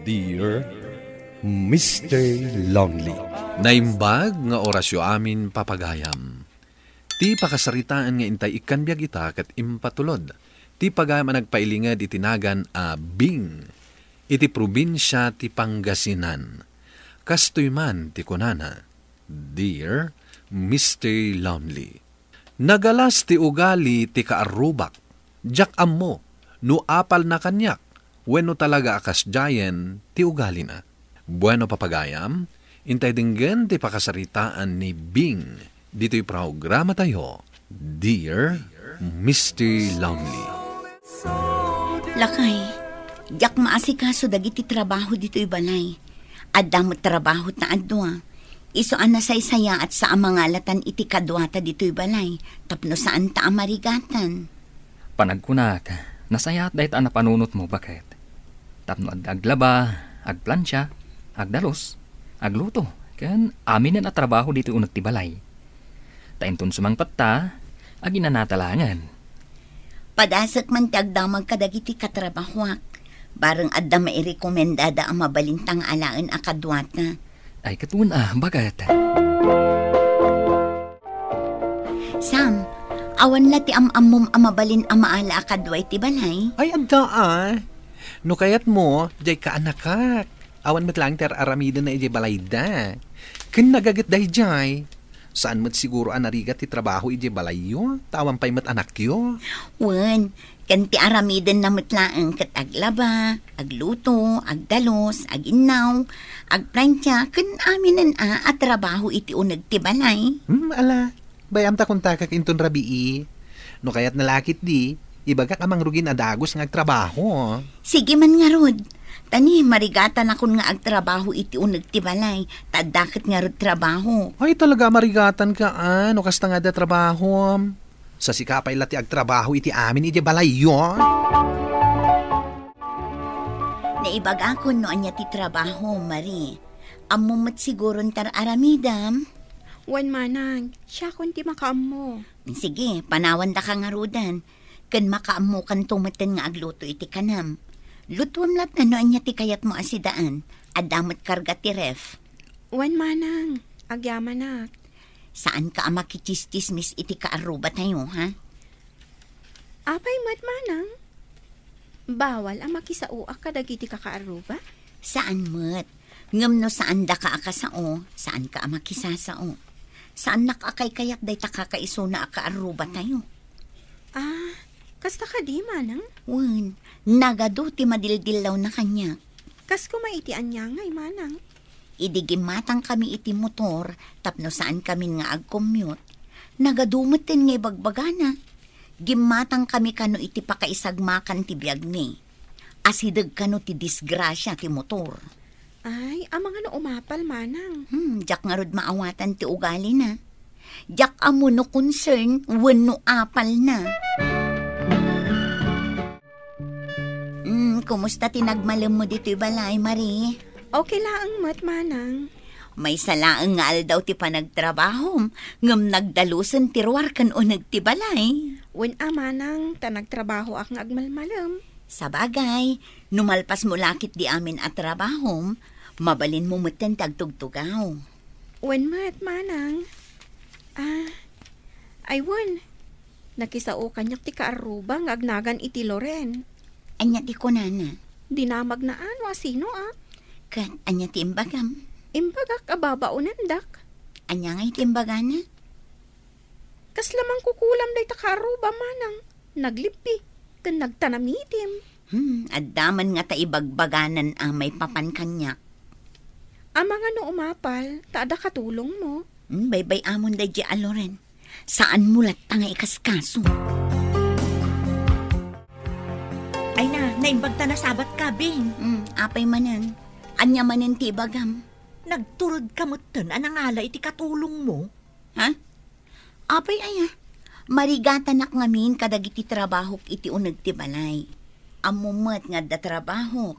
Dear Mr. Lonely. Naimbag nga orasyo amin papagayam. Ti pakasaritaan nga intay ikan biyag ita kat impatulod. Ti pagayam nagpailingad itinagan a Bing. Iti probinsya ti Pangasinan. Kastoy man ti kunana. Dear Mr. Lonely. Nagalas ti ugali ti kaarubak. Jak ammo, no apal na kanyak. Wenno talaga akas jayen ti ugali na. Bueno papagayam, intay dinggan ti pakasaritaan ni Bing. Dito'y programa tayo, Dear Mr. Lonely. Lakay, jak maasikaso dagiti trabaho dito'y balay. Adamot trabaho na adwa. Iso an nasaysaya at sa amangalatan iti kadwata dito'y balay. Tapno saan ta amarigatan. Panagkunat, nasayat dahit ang napanunot mo, bakit? Tapno aglaba, agplansya, agdalos, agluto. Kan amin na trabaho dito unag ti balay. Tainton sumangpat ta, aginanatalangan. Padasak man tagdamag kadagiti katrabahuak. Barang adda mairekomendada ang mabalintang alaan akadwata. Ay katun bakit? Sam, awan la ti amamom amabalin amaala akadway ti balay. Ay, adda No kayat mo, jay kaanakak. Awan matlang ter aramida na ijay balayda. Kin nagagat dahi jay. Saan mat siguro anarigat ti trabaho ijay balayyo? Tawan pa'y mat anak yo? Wan, kan ti aramiden na matlaang kat aglaba, agluto, agdalos, aginaw, agplansya, kan aminan at trabaho iti unag ti balay. Ala, bayam ta kung takak inton rabii. No kayat nalakit di, ibagak amang rugin adagos ng agtrabaho. Sige man nga rod. Tani, marigatan akon nga agtrabaho iti unag ti balay. Tadakit nga rod trabaho. Ay talaga marigatan ka no kasta nga da trabaho. Sa sikapay lati agtrabaho iti amin iti balay yun. Naibag ako no anya ti trabaho, Marie. Amumat siguro tar aramidam. Wan manang, siya kun ti makaammo. Sige, panawan da ka nga rodan. Kan makaammo kan tumatan nga agluto iti kanam. Lutuam lat na noan niya ti kayat mo asidaan. Adamot karga ti ref. Wan manang, agyaman na. Saan ka makichistismis iti kaaruba tayo, ha? Apay mat manang. Bawal ang makisao kadagiti kakaaruba? Saan mat? Ngam no saan da ka akasao, saan ka makisasao. Saan nakakay kayat day takakaiso na akaaruba tayo? Kasta ka di manang? Wan, nagado ti madildilaw na kanya. Kas kumaitian niya ngay manang. Idigimatang kami iti motor, tapno saan kami nga ag-commute. Nagadumot din nga bagbagana. Gimatang kami kano iti pakaisagmakan ti biyag ni. Asidag kano ti disgrasya ti motor. Ay, amang ano umapal manang. Jak nga rod maawatan ti ugali na. Jak amo no concern, wano apal na. Kumusta tinagmalam mo dito'y balay, Marie? Okay lang mat manang. May salaang nga daw ti panagtrabaho. Ngam nagdalusan tirwar kan o nagtibalay. Wen manang, tanagtrabaho ak nga agmalmalam. Sa bagay, numalpas mo lakit di amin at trabaho, mabalin mo mutan tagtugtugaw. Wen mat manang. Ay wen. Nakisao kanyak ti kaaruba nga agnagan iti Loren. Anya ti kunana. Dinamag na ano sino Kat anya ti imbagam. Imbagak ababaunan dak. Anya nga iti imbagana. Kas lamang kukulam day takaruba manang. Naglipi. Kan nagtanamitim. Addaman nga ta ibagbaganan ang may papan kanyak. Amang ano umapal, taada katulong mo. Baybay amon day di aloren. Saan mulat nga ikaskaso? Ay na, naimbag ta na sabat ka, Bing. Apay manan. Anya manan ti bagam. Nagturod ka mutan, anangala iti katulong mo. Ha? Apay aya. Marigatan nak ngamin kadagiti trabahok iti unag ti balay. Amumat nga da trabahok.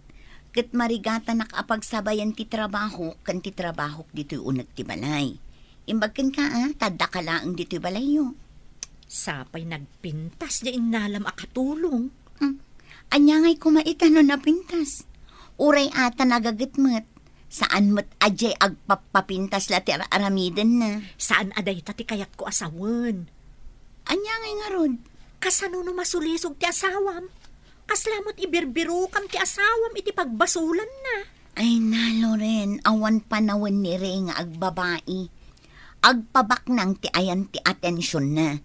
Kat marigatan nak apagsabayan ti trabahok kan ti trabahok dito unag ti balay. Imbagkan ka tada ka laang dito balay yo. Sapay nagpintas niya inalam akatulong. Anya nga'y kumaitan no napintas. Uray ata nagagitmet. Saan mo't ajay agpapapintas la ti aramiden na. Saan aday ta ti kayat ko asawan? Anya ngay nga rod. Kasano no masulisog ti asawam? Kaslamot ibirbiro kam ti asawam iti pagbasulan na. Ay na, Loren, awan panawan ni Re nga agbabae. Agpabak nang ti ayan ti atensyon na.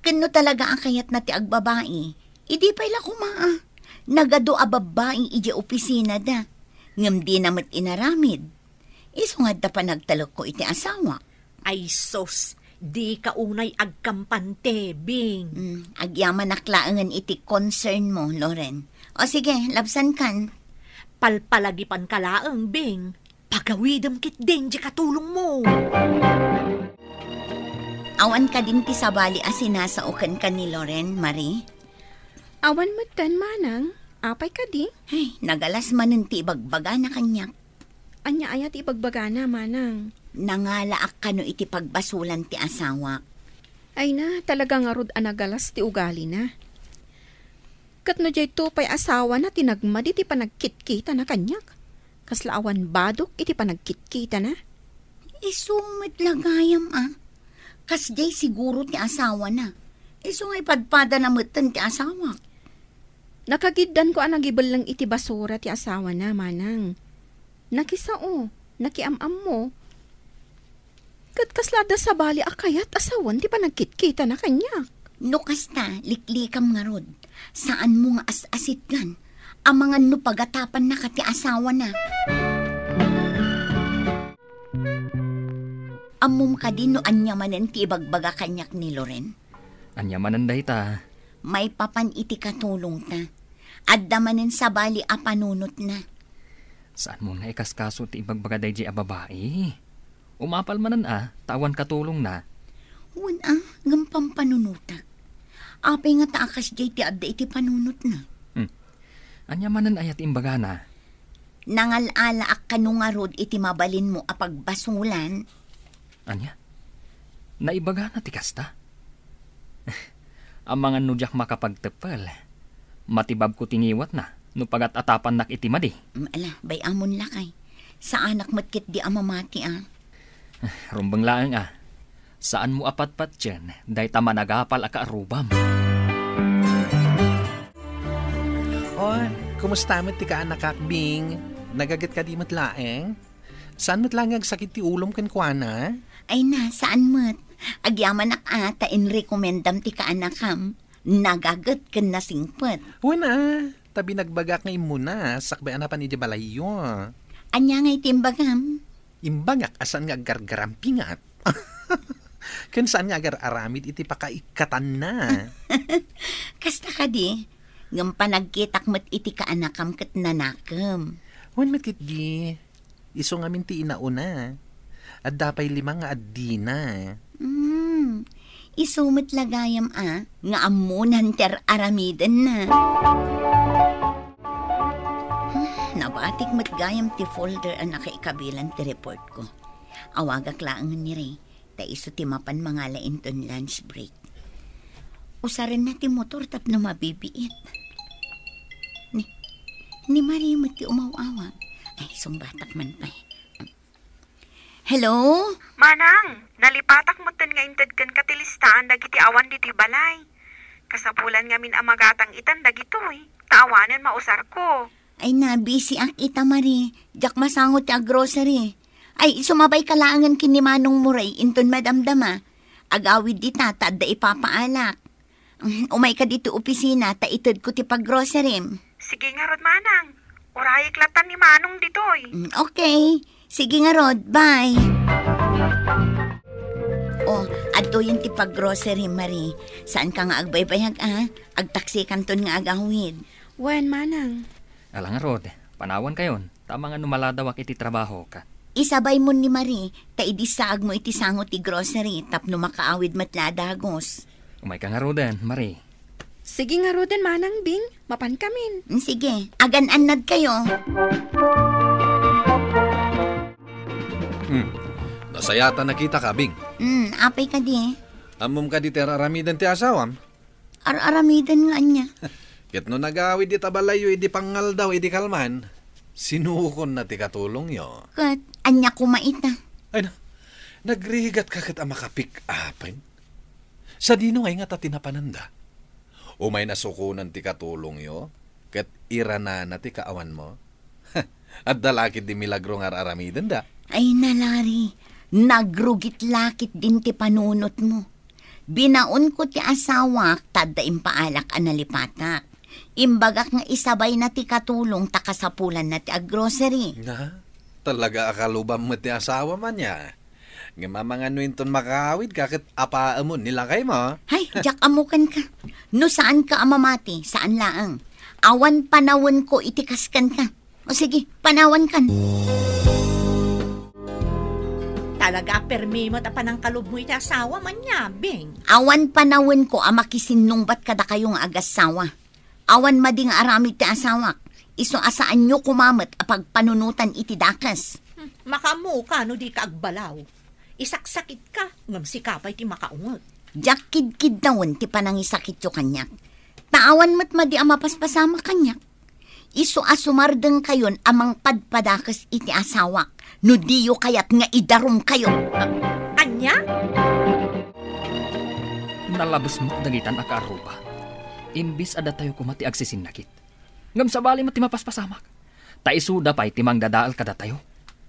Kano talaga ang kayat na ti agbabae? Idi pa'y lakumaa. Nagado a babae iji opisina da. Ngam di namat inaramid. Isungad da pa nagtalok ko iti asawa. Ay sos, di ka unay agkampante, Bing. Agyaman naklaangan iti concern mo, Loren. O sige, labsan kan. Palpalagipan ka laang, Bing. Pagawidam kit din di katulong mo. Awan ka din ti sabali a sinasaukan ka ni Loren, Marie. Awan matan, manang. Apay ka di? Ay, nagalas manin ti ibagbaga na kanyak. Anya ayat ibagbaga na, manang. Nangalaak ka no iti pagbasulan ti asawa. Ay na, talaga nga rod anagalas ti ugali na. Kat no jay to pa'y asawa na tinagmad iti panagkitkita na kanyak. Kaslaawan badok iti panagkitkita na. Isumit lagayam Kas jay siguro ti asawa na. Isungay padpada na mutan ti asawa. Nakagiddan ko ang nagibal lang iti basura ti asawa na, manang. Nakisao, nakiamam mo. Kat kaslada sa bali akayat asawan ti panagkitkita na kanyak. No kasta, liklikam nga rod. Saan mo nga as-asit gan? Ang mga no pagatapan na kati asawa na. Amum ka din no anyamanen ti ibagbaga kanyak ni Loren. Anyamanan day ta. May papan iti katulong ta. At damanen sa bali a panunot na. Saan mo na ikaskaso ti ibagbaga day di a babae? Umapal manan tawan katulong na. Huwag gampang panunuta. Apay nga taakas jay ti adda iti panunot na. Anyamanan ayat imbaga na. Nangalala ak kanungarod iti mabalin mo apagbasulan. Anya? Naibaga na ti kasta? Ang mga nudyak makapagtepal. Matibab ko tingiwat na. No pagat-atapan nak iti madi. Ala, bay amon lakay. Sa anak matkit di amamati Rumbang laang Saan mo apat-pat dyan? Day tama nagapal aka arubam. Kumusta mo't ti ka anak Bing? Nagagat ka di mo't laeng? Saan mo't lang sakit ti ulom kan kuana? Ay na, saan mo't? Agyaman ta inrekomendam ti ka anakam. Nagagat kan nasingpet. Wana, tabi nagbagak nga imuna. Sakbay anapan ni Balayo. Anya nga itimbagam? Imbagak asan nga gargarampingat. Kan saan nga agar aramid iti pakaikatan na. Kasta ka di, ngam panagkitak mat iti ka anakam kat nanakam. Wan matkit di, iso nga minti inauna. At dapay 5 nga adina. Isumit lagayam nga amunan ter aramidan na. Nabatik matgayam ti folder ang nakaikabilan ti report ko. Awagak laangan ni Ray, ta iso ti mapan mga lainton lunch break. Usarin na ti motor tapno mabibiit. Ni Marie mo ti umawawag. Ay, sumbatak man pa. Hello? Manang, nalipatak mo ten nga inted kan katilistaan dagiti awan diti balay. Kasapulan nga min amagatang itan dagitoy. Taawanan mausar ko. Ay na, busy ak ita Marie. Jak masangot ti grocery. Ay, sumabay kalaangan kini Manong Muray, inton madamdama. Agawid di tata, da ipapaalak. Umay ka dito opisina, ta itod ko ti pag-grocery. Sige nga rod, Manang. Urayik latan ni Manong ditoy. Okay. Sige nga Rod, bye. Adto yun ti pag-grocery, Marie. Saan ka nga agbaybayag, Agtaksi kanton nga agawid. Wen, manang. Alang Rod, panawan kayon. Tama nga numaladawak iti trabaho ka. Isabay mo ni Marie, ta idisag mo iti sangot ti grocery, tapno makaawid matladagos. Umay ka nga Rodan, Marie. Sige nga Rodan, manang Bing. Mapan kamin. Sige, agan-anad kayo. Nasayata nakita ka, Bing. Apay ka di. Amom ka di teraramidan ti asawam. Aramidan nga niya. Ket no nagawid di tabalayo, idi pangal daw, idi kalman. Sinukon na ti katulong yo. Kat, anya kumaita. Ay na, nagrigat ka kat makapik apin. Sa dino ngay nga tatinapananda. Umay nasukunan ti katulong yo, kat irana na ti kaawan mo. At dalakit di milagro nga aramiden da. Ay nalari, nagrugit-lakit din ti panunot mo. Binaon ko ti asawa, tada impaalak analipatak. Imbagak nga isabay na ti katulong takasapulan na ti aggrocery. Na, talaga akalubam mo ti asawa man niya. Nga mamanganuin ton makawid kakit apaamon nilakay mo. Hay, jak amukan ka. No saan ka amamati, saan laang. Awan panawon ko itikaskan ka. O sige, panawan kan. Talaga permi mo tapan ang kalub mo iti asawa man niya, Bing. Awan panawon ko amakisinungbat kada kayong agasawa. Awan mading aramid ti asawak. Iso asaan nyo kumamat apag panunutan iti dakas. Makamu ka no di ka agbalaw. Isaksakit ka, ngam si kapay ti makaungot. Jak kid-kid dawon ti panangisakit yo kanyak. Taawan mat madi amapaspasama kanyak. Iso asumardeng kayon amang padpadakas iti asawak. No diyo kayat nga idarum kayo. Anya? Nalabos mo't dagitan akaruba. Imbis ada tayo kumati agsisinakit. Ngam sabali mo ti mapaspasamak. Taisuda pa iti mangdadaal kada tayo.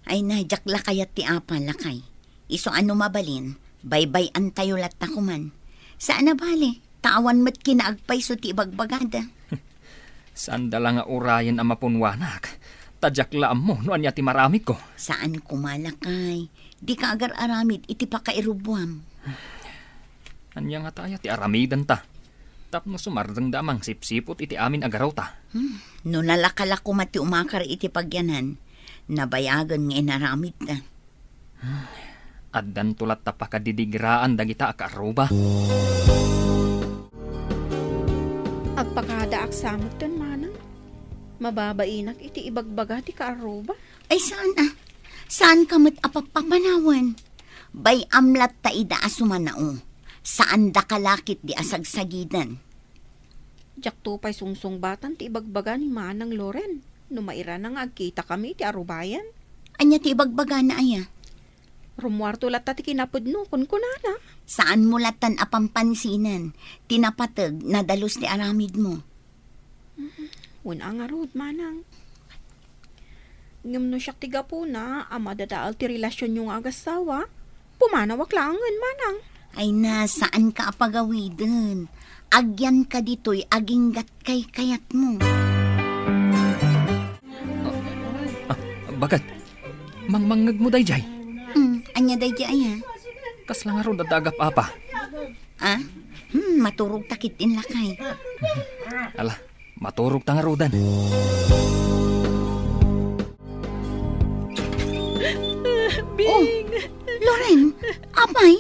Ay na, jak lakayat ti apa lakay. Iso ano mabalin, baybay-an tayo lat na kuman. Saan na bali? Tawan mat kinaagpay so ti ibagbagada. Saan dala nga urayan ang mapunwanak? Tadyaklaam mo, no anya ti maramid ko. Saan kumalakay? Di ka agar aramid, iti pakairubuam. Anya nga tayo ti aramidan ta. Tapno sumardang damang sipsipot iti amin agaraw ta. No nalakala ko mati umakar iti pagyanan, nabayagan nga inaramid ta. Addan tulat ta pakadidigraan dagita akaruba. Agpakada aksamot ton manang. Mababainak iti ibagbaga ti kaaruba. Ay saan Saan ka mat apapapanawan? Bay amlat ta ida asumanao. Saan da kalakit di asagsagidan? Jak to pa'y sungsung-batan ti ibagbaga ni manang Loren. Numaira na nga agkita kami ti arubayan. Anya ti ibagbaga na aya? Rumwarto lata ti kinapudno kun kunana. Saan mo latan apampansinan? Tinapatag na dalos ti aramid mo. Una nga rod, manang. Ngam no siyak tiga po na, amadadaal ti relasyon yung agasawa, pumanawak langan, manang. Ay na, saan ka apagawidin? Agyan ka dito'y aginggat kay kayat mo. Bagat, mangmangag mo dayjay. Anya day di aya? Kas lang aro dadagap apa. Maturog takit din lakay. Ala, maturog tang arudan. Bing! Loren, apay?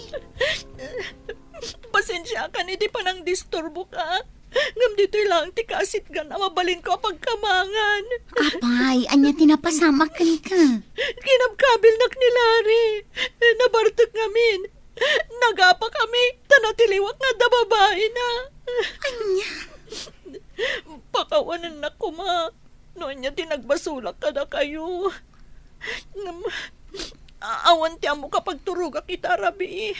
Pasensya ka, hindi pa nang disturbo ka. Ngam dito'y lang ti kasit gan na mabalin ko pagkamangan. Apay, anya tinapasama ka. Kinabkabil nak ni Larry. Nabartok ngamin. Nagapa kami, tanatiliwak nga da babae na. Anya? Pakawanan na ko, ma. Noon niya tinagbasulak ka na kayo. Awan ti amo kapag turugak kita, Rabi.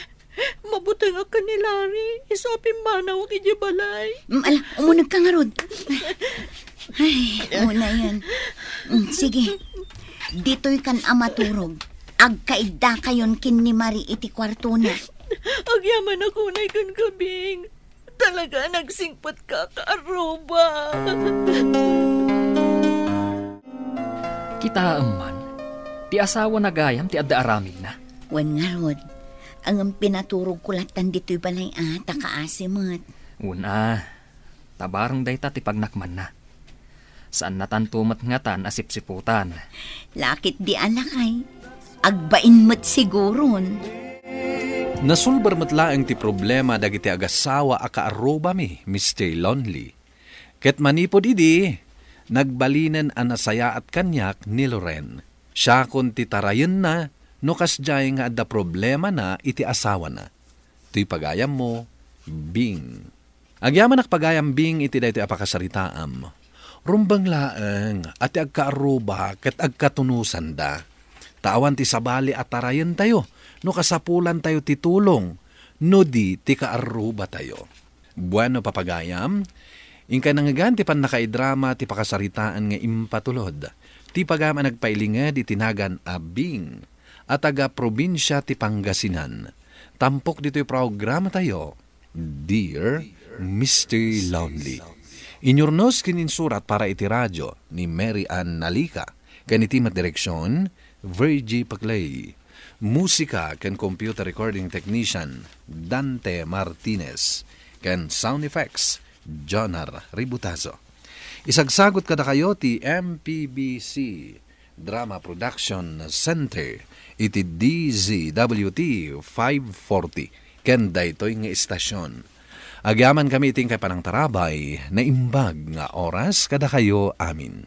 Mabuti nga ka ni Larry. Isapin manaw kiji balay. Ala, umunag ka nga rod. Ay, una yan. Sige, dito'y kan amaturog. Agkaigda kayon kin ni Marie iti kwarto na. Agyaman ako na ikon kabing. Talaga nagsingpat ka, kaaruba. Kita man, ti asawa na gayam ti adda aramid na. Wan nga rod, ang pinaturog kulatan dito'y balay takaasimot. Una, tabarang dayta ti pagnakman na. Saan natantumat nga tan asipsiputan. Lakit di alakay, agbain mo't siguron. Nasulbar matlaang ti problema dagiti agasawa a kaaruba mi, Mr. Lonely. Ket manipod idi, nagbalinan an nasaya at kanyak ni Loren. Siya kun ti tarayen na, no kasjay nga adda problema na iti asawa na. Tuy pagayam mo, Bing. Agyaman ak pagayam Bing iti daytoy apakasaritaam. Rumbang laeng at agkaaruba ket agkatunusan da. Tawan ti sabali at tarayan tayo, no kasapulan tayo titulong, no di ti kaaruba tayo. Bueno papagayam, ingka nangagan ti pan nakaidrama ti pakasaritaan nga impatulod. Ti pagama nagpailinged itinagan abing at taga probinsya ti Pangasinan. Tampok dito'y programa tayo, Dear Mr. Lonely. Inyurnos kininsurat para iti radyo ni Mary Ann Nalica. Kanitimat direksyon, Virgie Paclay. Musika ken computer recording technician, Dante Martinez. Ken sound effects, Jonar Ributazo. Isagsagot kada kayo ti MPBC Drama Production Center iti DZWT 540 ken daytoy nga istasyon. Agyaman kami iting kay panang tarabay na imbag nga oras kada kayo amin.